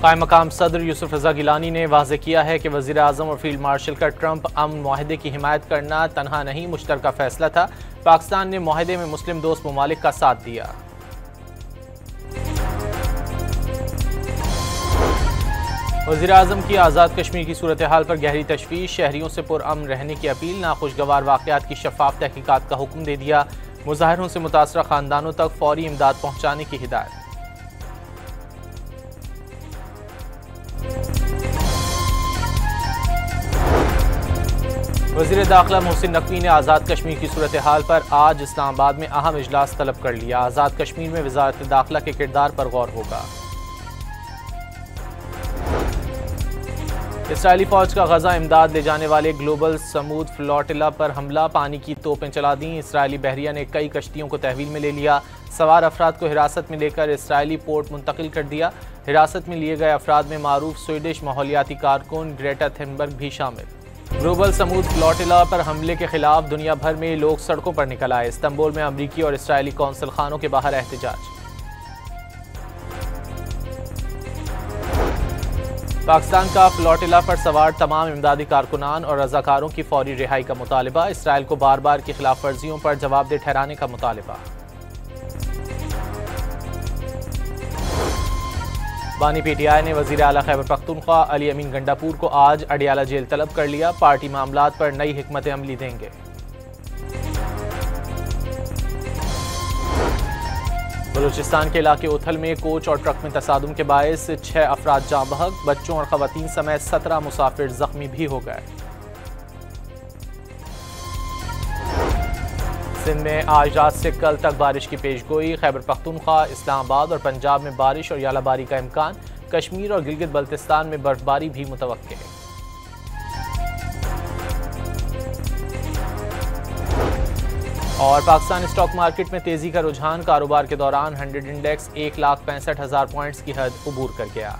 कायम मकाम सदर यूसुफ रजा गिलानी ने वाज़ेह किया है कि वज़ीर आज़म और फील्ड मार्शल का ट्रंप अमन मुआहदे की हिमायत करना तनहा नहीं मुश्तरका फैसला था। पाकिस्तान ने मुआहदे में मुस्लिम दोस्त ममालिक का साथ दिया। वज़ीर आज़म की आज़ाद कश्मीर की सूरत हाल पर गहरी तशवीश, शहरियों से पुरअमन रहने की अपील, नाखुशगवार वाक़यात की शफ़ाफ़ तहक़ीक़ात का हुक्म दे दिया। मुज़ाहिरों से मुतासरा ख़ानदानों तक फ़ौरी इमदाद पहुँचाने की हिदायत। वज़ीर दाखिला मोहसिन नकवी ने आज़ाद कश्मीर की सूरत हाल पर आज इस्लामाबाद में अहम इजलास तलब कर लिया। आज़ाद कश्मीर में वज़ारत दाखिला के किरदार पर गौर होगा। इसराइली फ़ौज का गजा इमदाद ले जाने वाले ग्लोबल समूद फ्लोटिला पर हमला, पानी की तोपें चला दी। इसराइली बहरिया ने कई कश्तियों को तहवील में ले लिया। सवार अफराद को हिरासत में लेकर इसराइली पोर्ट मुंतकिल कर दिया। हिरासत में लिए गए अफराद में मारूफ स्वीडिश माहौलियाती कारकुन ग्रेटा थुनबर्ग भी शामिल। ग्लोबल समूद फ्लोटिला पर हमले के खिलाफ दुनिया भर में लोग सड़कों पर निकल आए। इस्तांबुल में अमरीकी और इसराइली कौंसल खानों के बाहर एहतजाज। पाकिस्तान का फ्लोटिला पर सवार तमाम इमदादी कारकुनान और रजाकारों की फौरी रिहाई का मुतालिबा। इसराइल को बार बार की खिलाफ वर्जियों पर जवाबदेह ठहराने का मुतालिबा। बानी पीटीआई ने वज़ीर आला खैबर पख्तूनख्वा अली अमीन गंडापुर को आज अडियाला जेल तलब कर लिया। पार्टी मामलात पर नई हिकमत अमली देंगे। बलूचिस्तान के इलाके उथल में कोच और ट्रक में तसादुम के बायस 6 अफराद जाँ बहक, बच्चों और ख़वातीन समेत 17 मुसाफिर जख्मी भी हो गए। सिंध में आज रात से कल तक बारिश की पेशगोई। खैबर पख्तूनख्वा, इस्लामाबाद और पंजाब में बारिश और यालाबारी का इम्कान। कश्मीर और गिलगित बल्तिस्तान में बर्फबारी भी मुतवक्के है। और पाकिस्तान स्टॉक मार्केट में तेजी का रुझान, कारोबार के दौरान 100 इंडेक्स 1,65,000 पॉइंट्स की हद अबूर कर गया।